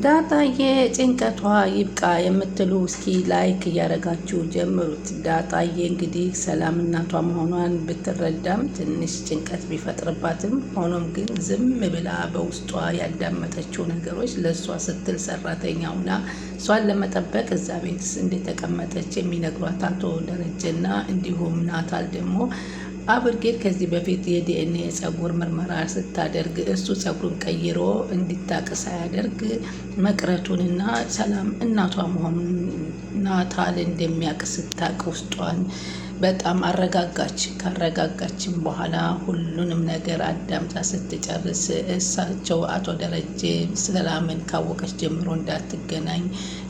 ዳጣዬ ጭንቀቷ ይብቃ የምትሉ እስኪ ላይክ እያደረጋችሁ ጀምሩት። ዳጣዬ እንግዲህ ሰላም እናቷ መሆኗን ብትረዳም ትንሽ ጭንቀት ቢፈጥርባትም ሆኖም ግን ዝም ብላ በውስጧ ያዳመጠችው ነገሮች ለእሷ ስትል ሰራተኛ ሁና እሷን ለመጠበቅ እዛ ቤት እንደተቀመጠች የሚነግሯት አቶ ደረጀና እንዲሁም ናታል ደግሞ አብርጌድ ከዚህ በፊት የዲኤንኤ ጸጉር ምርመራ ስታደርግ እሱ ጸጉሩን ቀይሮ እንዲታቅስ ሳያደርግ መቅረቱንና ሰላም እናቷ መሆኑን ናታል እንደሚያውቅ ስታውቅ ውስጧን በጣም አረጋጋች። ካረጋጋችን በኋላ ሁሉንም ነገር አዳምጣ ስትጨርስ እሳቸው አቶ ደረጀ ሰላምን ካወቀች ጀምሮ እንዳትገናኝ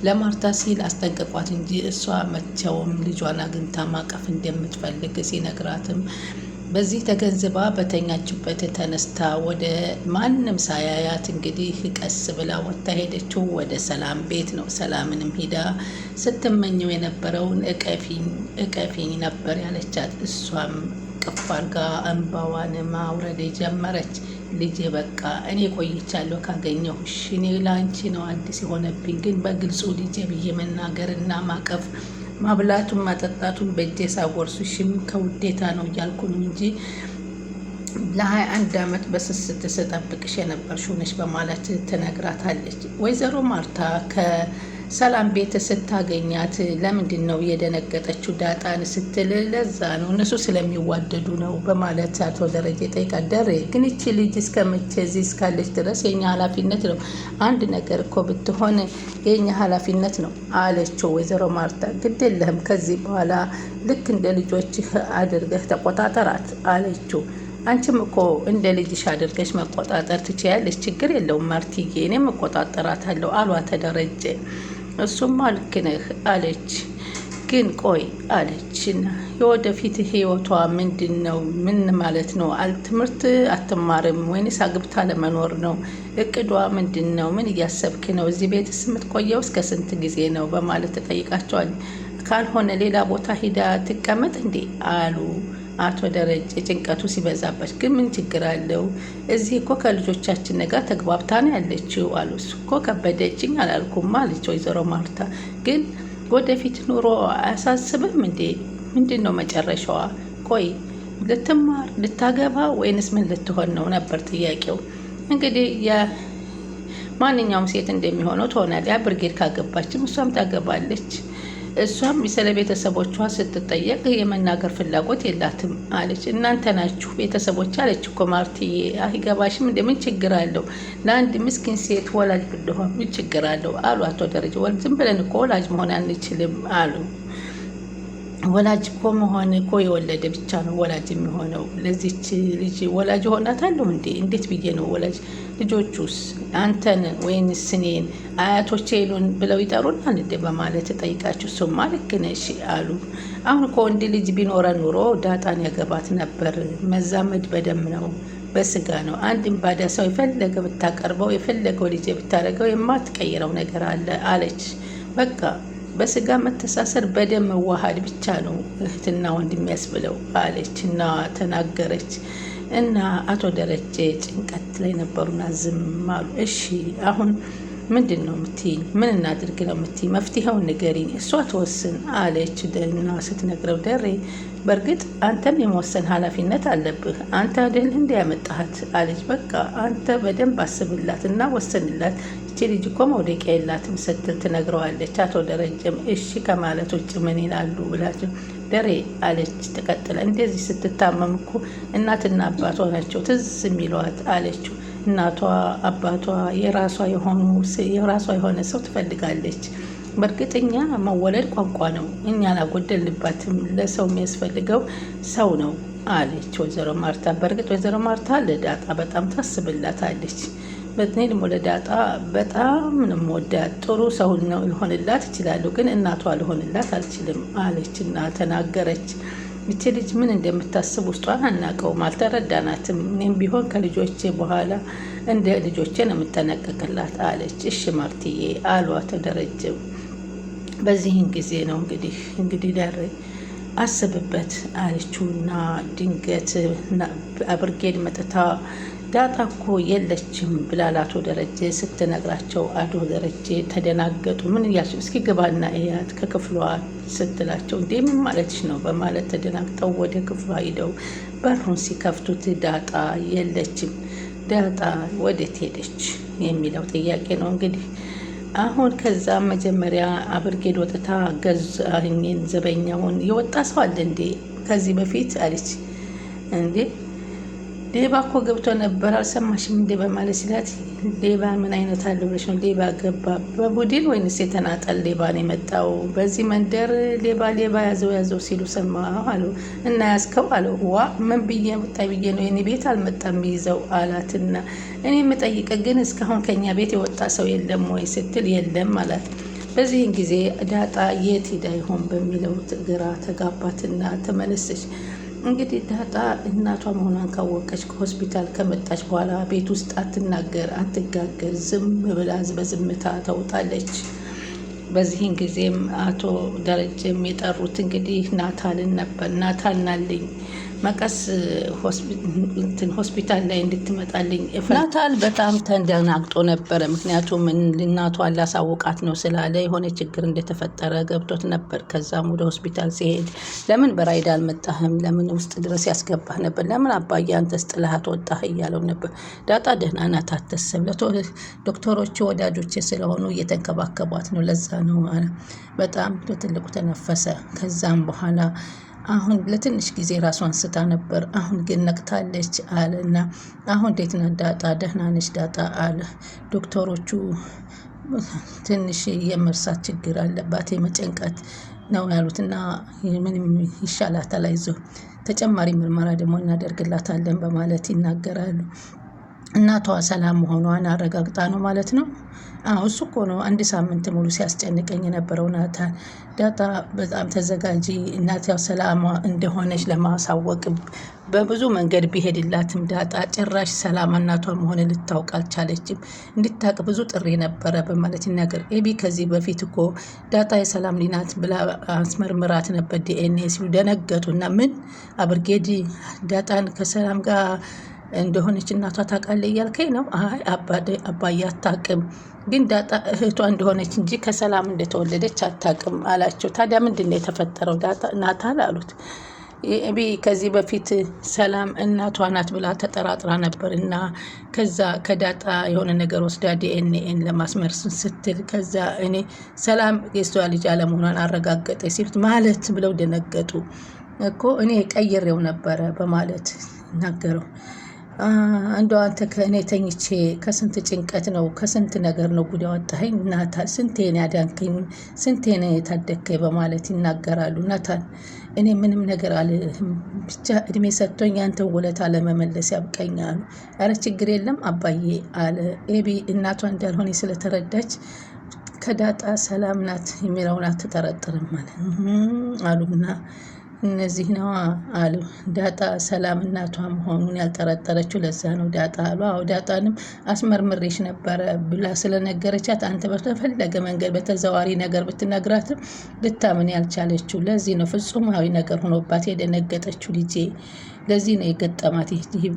ለማርታ ሲል አስጠንቅቋት እንጂ እሷ መቼውም ልጇን አግኝታ ማቀፍ እንደምትፈልግ ሲነግራትም በዚህ ተገንዝባ በተኛችበት ተነስታ ወደ ማንም ሳያያት እንግዲህ ቀስ ብላ ወጥታ ሄደችው ወደ ሰላም ቤት ነው። ሰላምንም ሂዳ ስትመኘው የነበረውን እቀፊኝ ነበር ያለቻት። እሷም ቅፍ አድርጋ እንባዋን ማውረድ ጀመረች። ልጄ በቃ እኔ ቆይቻለሁ ካገኘሁሽ፣ እኔ ላንቺ ነው አዲስ የሆነብኝ፣ ግን በግልጹ ልጄ ብዬ መናገርና ማቀፍ ማብላቱን ማጠጣቱን በእጄ ሳጎርሱሽም ከውዴታ ነው እያልኩ ነው እንጂ ለ21 ዓመት በስስት ስጠብቅሽ የነበርሽው ነሽ በማለት ትነግራታለች። ወይዘሮ ማርታ ከሰላም ቤት ስታገኛት ለምንድን ነው የደነገጠችው ዳጣን ስትል ለዛ ነው እነሱ ስለሚዋደዱ ነው በማለት አቶ ደረጀ ጠይቃት። ደሬ ግን ይቺ ልጅ እስከመቼ እዚህ እስካለች ድረስ የኛ ኃላፊነት ነው፣ አንድ ነገር እኮ ብትሆን የኛ ኃላፊነት ነው አለችው ወይዘሮ ማርታ። ግድ የለህም ከዚህ በኋላ ልክ እንደ ልጆችህ አድርገህ ተቆጣጠራት አለችው። አንቺም እኮ እንደ ልጅሽ አድርገሽ መቆጣጠር ትችያለሽ፣ ችግር የለውም ማርትዬ፣ እኔም እቆጣጠራታለሁ አሏት ደረጀ። እሱማ ልክ ነህ አለች። ግን ቆይ አለችና የወደፊት ህይወቷ ምንድን ነው? ምን ማለት ነው? ትምህርት አትማርም ወይንስ አግብታ ለመኖር ነው? እቅዷ ምንድን ነው? ምን እያሰብክ ነው? እዚህ ቤትስ የምትቆየው እስከ ስንት ጊዜ ነው? በማለት ተጠይቃቸዋል። ካልሆነ ሌላ ቦታ ሂዳ ትቀመጥ እንዴ አሉ አቶ ደረጀ ጭንቀቱ ሲበዛበት። ግን ምን ችግር አለው? እዚህ እኮ ከልጆቻችን ጋር ተግባብታ ነው ያለችው አሉ። እሱ እኮ ከበደችኝ አላልኩም አለች ወይዘሮ ማርታ። ግን ወደፊት ኑሮ አያሳስብም እንዴ? ምንድን ነው መጨረሻዋ? ቆይ ልትማር ልታገባ ወይንስ ምን ልትሆን ነው ነበር ጥያቄው። እንግዲህ ማንኛውም ሴት እንደሚሆነው ትሆናለች። ብርጌድ ካገባችም እሷም ታገባለች። እሷም ስለ ቤተሰቦቿ ስትጠየቅ የመናገር ፍላጎት የላትም አለች። እናንተ ናችሁ ቤተሰቦች አለች እኮ ማርትዬ። አይገባሽም? እንደምን ችግር አለው? ለአንድ ምስኪን ሴት ወላጅ ብንሆን ምን ችግር አለው አሉ አቶ ደረጀ። ዝም ብለን እኮ ወላጅ መሆን አንችልም አሉ። ወላጅ እኮ መሆን እኮ የወለደ ብቻ ነው ወላጅ የሚሆነው። ለዚች ልጅ ወላጅ ሆናታለሁ እንዴ? እንዴት ብዬ ነው ወላጅ? ልጆቹስ አንተን ወይንስ እኔን አያቶቼ ይሉን ብለው ይጠሩናል እንዴ? በማለት ጠይቃችሁ እሱማ ልክ ነሽ አሉ። አሁን እኮ ወንድ ልጅ ቢኖረን ኑሮ ዳጣን ያገባት ነበር። መዛመድ በደም ነው በስጋ ነው። አንድም ባዳ ሰው የፈለገ ብታቀርበው የፈለገው ልጅ ብታደርገው የማትቀይረው ነገር አለ አለች። በቃ በስጋ መተሳሰር በደም መዋሃድ ብቻ ነው እህትና ወንድ የሚያስብለው አለች እና ተናገረች። እና አቶ ደረጀ ጭንቀት ላይ ነበሩና ዝም አሉ። እሺ አሁን ምንድን ነው የምትይኝ? ምን እናድርግ ነው የምትይኝ? መፍትሄውን ንገሪኝ፣ እሷ ትወስን አለች እና ስትነግረው ደሬ በእርግጥ አንተም የመወሰን ኃላፊነት አለብህ፣ አንተ አይደል እንደ ያመጣሃት አለች። በቃ አንተ በደንብ አስብላት እና ወሰንላት፣ እቺ ልጅ እኮ መውደቂያ የላትም ስትል ትነግረዋለች። አቶ ደረጀም እሺ ከማለት ውጭ ምን ይላሉ ብላቸው ደሬ አለች። ተቀጥላ እንደዚህ ስትታመም እኮ እናትና አባቷ ናቸው ትዝ የሚሏት አለችው። እናቷ አባቷ የራሷ የሆነ ሰው ትፈልጋለች። በእርግጠኛ መወለድ ቋንቋ ነው፣ እኛ አላጎደልንባትም፣ ለሰው የሚያስፈልገው ሰው ነው አለች ወይዘሮ ማርታ። በእርግጥ ወይዘሮ ማርታ ለዳጣ በጣም ታስብላታለች። በተለይ ደግሞ ለዳጣ በጣም ነው የምወዳት፣ ጥሩ ሰው ነው ልሆንላት እችላለሁ፣ ግን እናቷ ልሆንላት አልችልም አለች እና ተናገረች። ይቺ ልጅ ምን እንደምታስብ ውስጧን አናውቀውም፣ አልተረዳናትም። እኔም ቢሆን ከልጆቼ በኋላ እንደ ልጆቼ ነው የምጠነቀቅላት አለች። እሺ ማርትዬ አሉ አቶ ደረጀ። በዚህን ጊዜ ነው እንግዲህ ደሬ አስብበት አለችውና ድንገት ብርጌድ መጥታ ዳጣ እኮ የለችም ብላ አቶ ደረጀ ስትነግራቸው አቶ ደረጀ ተደናገጡ። ምን እያልሽ እስኪ ግባና እያት ከክፍሏ ስትላቸው እንዴ ምን ማለትሽ ነው በማለት ተደናግጠው ወደ ክፍሏ ሂደው በሩን ሲከፍቱት ዳጣ የለችም። ዳጣ ወዴት ሄደች የሚለው ጥያቄ ነው እንግዲህ አሁን። ከዛም መጀመሪያ አብርጌድ ወጥታ ገዛኝን ዘበኛውን የወጣ ሰው አለ እንዴ ከዚህ በፊት አለች። እንዴ ሌባ እኮ ገብቶ ነበር አልሰማሽም እንዴ በማለት ሲላት፣ ሌባ ምን አይነት አለ ብለሽ ነው? ሌባ ገባ በቡድን ወይንስ የተናጠል ሌባ ነው የመጣው? በዚህ መንደር ሌባ ያዘው ሲሉ ሰማሁ አሉ። እና ያዝከው አለው። ዋ ምን ብዬ ወጣ ብዬ ነው የኔ ቤት አልመጣም ይዘው አላትና፣ እኔ የምጠይቀ ግን እስካሁን ከኛ ቤት የወጣ ሰው የለም ወይ ስትል፣ የለም አላት። በዚህን ጊዜ ዳጣ የት ሄዳ ይሆን በሚለው ግራ ተጋባትና ተመለሰች። እንግዲህ ዳጣ እናቷ መሆኗን ካወቀች ከሆስፒታል ከመጣች በኋላ ቤት ውስጥ አትናገር አትጋገር፣ ዝም ብላ በዝምታ ተውጣለች። በዚህን ጊዜም አቶ ደረጀም የጠሩት እንግዲህ ናታልን ነበር። ናታል ናልኝ መቀስ ሆስፒታል ላይ እንድትመጣልኝ። ናታል በጣም ተደናግጦ ነበረ። ምክንያቱም እናቷን ላሳውቃት ነው ስላለ የሆነ ችግር እንደተፈጠረ ገብቶት ነበር። ከዛም ወደ ሆስፒታል ሲሄድ ለምን በራይድ አልመጣህም? ለምን ውስጥ ድረስ ያስገባህ ነበር? ለምን አባዬ አንተስ ጥለሃት ወጣህ? እያለው ነበር። ዳጣ ደህና ናት አትሰብ፣ ዶክተሮቹ ወዳጆቼ ስለሆኑ እየተንከባከቧት ነው፣ ለዛ ነው አለ። በጣም በትልቁ ተነፈሰ። ከዛም በኋላ አሁን ለትንሽ ጊዜ ራሷን ስታ ነበር፣ አሁን ግን ነቅታለች አለና፣ አሁን እንዴት ናት ዳጣ? ደህና ነች ዳጣ አለ። ዶክተሮቹ ትንሽ የመርሳት ችግር አለባት የመጨንቀት ነው ያሉትና ምንም ይሻላታል፣ አይዞህ ተጨማሪ ምርመራ ደግሞ እናደርግላታለን በማለት ይናገራሉ። እናቷ ሰላም መሆኗን አረጋግጣ ነው ማለት ነው። እሱ እኮ ነው 1 ሳምንት ሙሉ ሲያስጨንቀኝ የነበረው ናታን። ዳጣ በጣም ተዘጋጂ፣ እናት ያው ሰላም እንደሆነች ለማሳወቅ በብዙ መንገድ ቢሄድላትም ዳጣ ጭራሽ ሰላም እናቷ መሆን ልታውቅ አልቻለችም። እንድታውቅ ብዙ ጥሪ ነበረ በማለት ይናገር። ኤቢ ከዚህ በፊት እኮ ዳጣ የሰላም ሊናት ብላ አስመርምራት ነበር ዲኤንኤ ሲሉ ደነገጡና፣ ምን አብርጌድ ዳጣን ከሰላም ጋር እንደሆነች እናቷ ታውቃለች እያልከኝ ነው? አይ አባዬ አታውቅም፣ ግን ዳጣ እህቷ እንደሆነች እንጂ ከሰላም እንደተወለደች አታውቅም አላቸው። ታዲያ ምንድን ነው የተፈጠረው ናታል አሉት። ከዚህ በፊት ሰላም እናቷ ናት ብላ ተጠራጥራ ነበር እና ከዛ ከዳጣ የሆነ ነገር ወስዳ ዲኤንኤን ለማስመርስ ስትል ከዛ እኔ ሰላም የሷ ልጅ አለመሆኗን አረጋገጠ ሲሉት ማለት ብለው ደነገጡ። እኮ እኔ ቀይሬው ነበረ በማለት ናገረው። እንደው አንተ ከእኔ ተኝቼ ከስንት ጭንቀት ነው ከስንት ነገር ነው ጉድ ያወጣኸኝ ናታል፣ ስንቴን ያዳንከኝ፣ ስንቴን የታደግከኝ በማለት ይናገራሉ። ናታል እኔ ምንም ነገር አልልህም፣ ብቻ እድሜ ሰጥቶኝ ያንተን ውለታ ለመመለስ ያብቀኛሉ። ኧረ ችግር የለም አባዬ አለ። ኤቢ እናቷ እንዳልሆነ ስለተረዳች ከዳጣ ሰላም ናት የሚለውን አትጠረጥርም አሉና እነዚህ ነዋ አሉ። ዳጣ ሰላም እናቷ መሆኑን ያልጠረጠረችው ለዛ ነው ዳጣ አሉ። አዎ ዳጣንም አስመርምሬሽ ነበረ ብላ ስለነገረቻት አንተ በተፈለገ መንገድ በተዘዋሪ ነገር ብትነግራትም ልታምን ያልቻለችው ለዚህ ነው። ፍጹማዊ ነገር ሆኖባት የደነገጠችው ልጄ ለዚህ ነው የገጠማት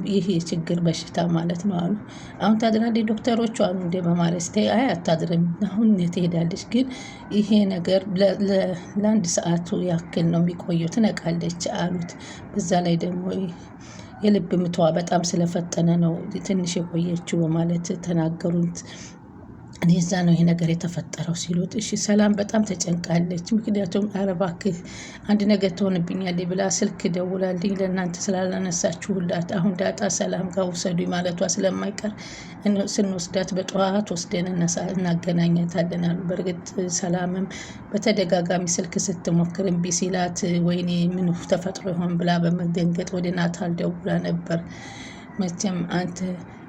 ይህ የችግር በሽታ ማለት ነው አሉ። አሁን ታድራለች ዶክተሮቹ አሉ እንደ በማለት ስታይ፣ አይ አታድርም አሁን ትሄዳለች፣ ግን ይሄ ነገር ለ1 ሰዓቱ ያክል ነው የሚቆየው ትነቃለች አሉት። በዛ ላይ ደግሞ የልብ ምቷ በጣም ስለፈጠነ ነው ትንሽ የቆየችው በማለት ተናገሩት። እዛ ነው ይሄ ነገር የተፈጠረው ሲሉት፣ እሺ ሰላም በጣም ተጨንቃለች። ምክንያቱም ኧረ እባክህ አንድ ነገር ትሆንብኛለች ብላ ስልክ ደውላልኝ ለእናንተ ስላላነሳችሁላት አሁን ዳጣ ሰላም ጋር ውሰዱኝ ማለቷ ስለማይቀር ስንወስዳት በጠዋት ወስደን እናገናኘታለን አሉ። በእርግጥ ሰላምም በተደጋጋሚ ስልክ ስትሞክር እምቢ ሲላት ወይኔ ምን ተፈጥሮ ይሆን ብላ በመደንገጥ ወደ ናታል ደውላ ነበር። መቼም አንተ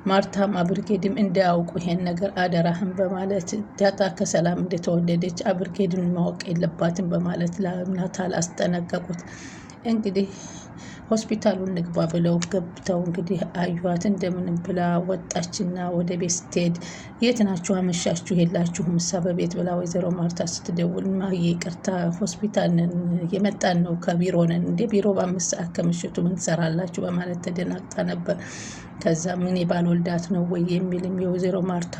ማርታም አብርጌድም እንዳያውቁ ይሄን ነገር አደራህም በማለት ዳጣ ከሰላም እንደተወለደች አብርጌድን ማወቅ የለባትም በማለት ለናታል አስጠነቀቁት። እንግዲህ ሆስፒታሉን ንግባ ብለው ገብተው እንግዲህ አዩዋት። እንደምንም ብላ ወጣችና ወደ ቤት ስትሄድ የት ናችሁ? አመሻችሁ? የላችሁም እሳ በቤት ብላ ወይዘሮ ማርታ ስትደውል ማየ ይቅርታ ሆስፒታል ነን የመጣን ነው ከቢሮ ነን። እንደ ቢሮ በ5 ሰዓት ከምሽቱ ምን ትሰራላችሁ? በማለት ተደናግጣ ነበር። ከዛ ምን ባልወልዳት ነው ወይ የሚልም የወይዘሮ ማርታ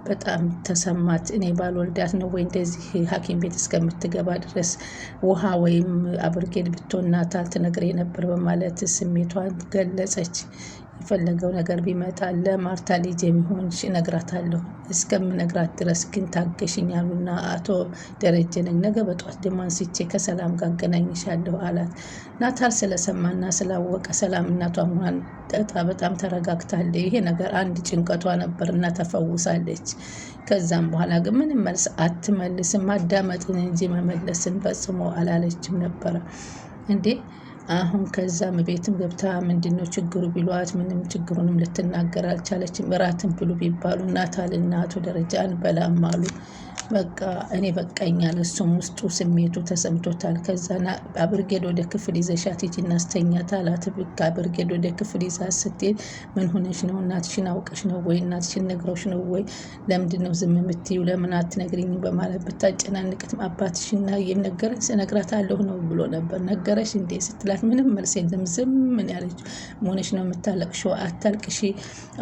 በጣም ተሰማት። እኔ ባልወልዳት ነው ወይ እንደዚህ ሐኪም ቤት እስከምትገባ ድረስ ውሃ ወይም አብርጌድ ብትሆናታል ትነግሬ ነበር በማለት ስሜቷን ገለጸች። የፈለገው ነገር ቢመጣ ለማርታ ልጅ የሚሆንሽ እነግራታለሁ፣ እስከምነግራት ድረስ ግን ታገሽኝ አሉና አቶ ደረጀ ነኝ ነገ በጧት ደግሞ አንስቼ ከሰላም ጋር አገናኝሻለሁ አላት። ናታል ስለሰማና ስላወቀ ሰላም እናቷ መሆኗን በጣም ተረጋግታለች። ይሄ ነገር አንድ ጭንቀቷ ነበር እና ተፈውሳለች። ከዛም በኋላ ግን ምንም መልስ አትመልስም፣ ማዳመጥን እንጂ መመለስን ፈጽሞ አላለችም ነበረ እንዴ። አሁን ከዛም ቤትም ገብታ ምንድነው ችግሩ ቢሏት ምንም ችግሩንም ልትናገር አልቻለችም። እራትን ብሉ ቢባሉ ናታልና አቶ ደረጃ አንበላም አሉ። በቃ እኔ በቃኛል። እሱም ውስጡ ስሜቱ ተሰምቶታል። ከዛ አብርጌድ ወደ ክፍል ይዘሻት ሂጂና አስተኛት አላት። ብቻ አብርጌድ ወደ ክፍል ይዛት ስትሄድ ምን ሆነሽ ነው? እናትሽን አውቀሽ ነው ወይ? እናትሽን ነግረውሽ ነው ወይ? ለምንድን ነው ዝም የምትይው? ለምን አትነግሪኝም? በማለት ብታጨናንቅትም አባትሽና የነገረኝ እነግራታለሁ ነው ብሎ ነበር። ነገረሽ እንዴ ስትላት ምንም መልስ የለም። ዝም ምን ያለችው መሆነሽ ነው የምታለቅሽው? አታልቅሺ፣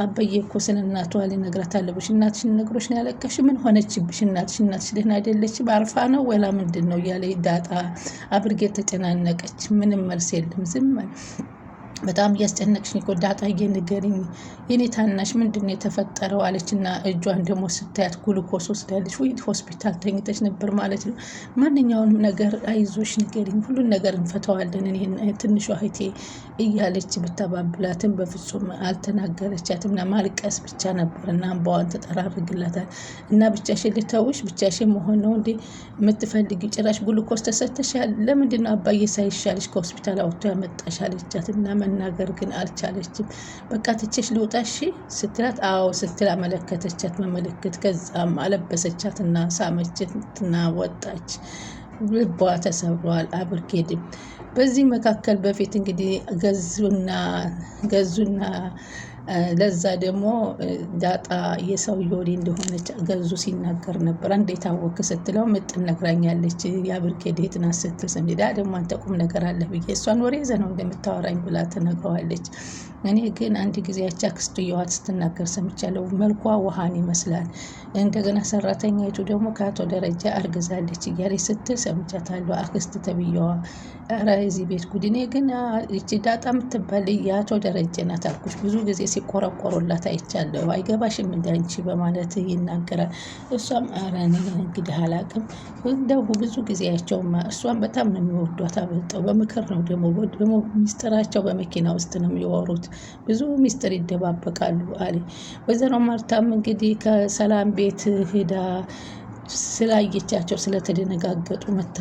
አበዬ እኮ ስለ እናቷ ሊነግራታለሁ ብሽ እናትሽን ነግሮሽ ነው ያለቀሽ? ምን ሆነችብሽ እናትሽ ደህና አይደለችም? አርፋ ነው ወላ ምንድን ነው እያለ ዳጣ አብርጌድ ተጨናነቀች። ምንም መልስ የለም። ዝም በጣም እያስጨነቅሽኝ እኮ ዳጣዬ ንገሪኝ፣ የኔ ታናሽ ምንድን ነው የተፈጠረው አለችና እጇን ደግሞ ስታያት ግሉኮስ ወስዳለች። ወይ ሆስፒታል ተኝተች ነበር ማለት ነው። ማንኛውንም ነገር አይዞሽ ንገሪኝ፣ ሁሉን ነገር እንፈተዋለን እኔ ትንሿ እህቴ እያለች ብታባብላትም በፍጹም አልተናገረቻትም። እና ማልቀስ ብቻ ነበር እና እንባዋን ተጠራርግላታል። እና ብቻሽን ልተውሽ? ብቻሽን መሆን ነው እንዴ የምትፈልጊው? ጭራሽ ግሉኮስ ተሰጥተሻል? ለምንድን ነው አባዬ ሳይሻልሽ ከሆስፒታል አውጥቶ ያመጣሽ አለቻት። እና መናገር ግን አልቻለችም። በቃ ትቼሽ ልውጣሽ ስትላት አዎ ስትል አመለከተቻት በምልክት። ከዛም አለበሰቻትና ሳመችትና ወጣች። ልቧ ተሰብሯል። አብርጌድም በዚህ መካከል በፊት እንግዲህ ገዙና ለዛ ደግሞ ዳጣ የሰውየው ወዴ እንደሆነች ገዙ ሲናገር ነበር። እንዴት አወክ ስትለው ምጥን ነግራኛለች የአብርጌድ እህት ናት ስትል ስንዳ ደግሞ አንተ ቁም ነገር አለ ብዬ እሷን ወሬ ዘነው እንደምታወራኝ ብላ ትነግረዋለች። እኔ ግን አንድ ጊዜ ያቺ አክስቱ የዋት ስትናገር ሰምቻለሁ። መልኳ ውሃን ይመስላል። እንደገና ሰራተኛይቱ ደግሞ ከአቶ ደረጃ አርግዛለች እያለች ስትል ሰምቻታለሁ። አክስት ተብዬዋ ኧረ የዚህ ቤት ጉድ። እኔ ግን እቺ ዳጣ የምትባል የአቶ ደረጀ ናት አልኩሽ። ብዙ ጊዜ ሲቆረቆሩላት አይቻለሁ። አይገባሽም እንዳንቺ በማለት ይናገራል። እሷም ኧረ እኔ እንግዲህ አላቅም እንደው ብዙ ጊዜያቸውማ እሷን በጣም ነው የሚወዷት አበልጠው። በምክር ነው ደግሞ ሚስጥራቸው በመኪና ውስጥ ነው የሚወሩት። ብዙ ሚስጥር ይደባበቃሉ አለ። ወይዘሮ ማርታም እንግዲህ ከሰላም ቤት ሄዳ ስላየቻቸው ስለተደነጋገጡ መታ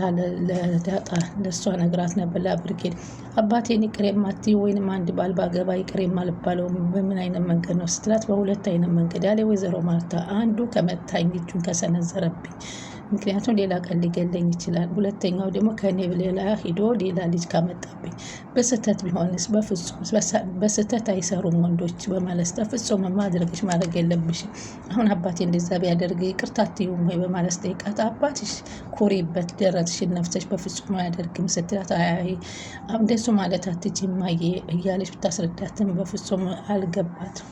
ለዳጣ ለእሷ ነግራት ነበር ለአብርጌድ። አባቴን ይቅር የማትይው ወይንም አንድ ባል ባገባ ይቅር የማልባለው በምን አይነት መንገድ ነው ስትላት በሁለት አይነት መንገድ ያለ ወይዘሮ ማርታ። አንዱ ከመታኝ እጁን ከሰነዘረብኝ፣ ምክንያቱም ሌላ ቀን ሊገለኝ ይችላል። ሁለተኛው ደግሞ ከኔ ሌላ ሂዶ ሌላ ልጅ ካመጣብኝ። በስህተት ቢሆንስ? በፍጹም በስህተት አይሰሩም ወንዶች በማለት በፍጹም ማድረግሽ ማድረግ የለብሽም። አሁን አባቴ እንደዛ ቢያደርግ ይቅርታ አትይውም ወይ በማለት ጠይቃት። አባትሽ ኩሪበት፣ ደረትሽን ነፍሰሽ በፍጹም አያደርግም ስትላት አይ እንደሱ ማለት አትችይም እያለች ብታስረዳትም በፍጹም አልገባትም።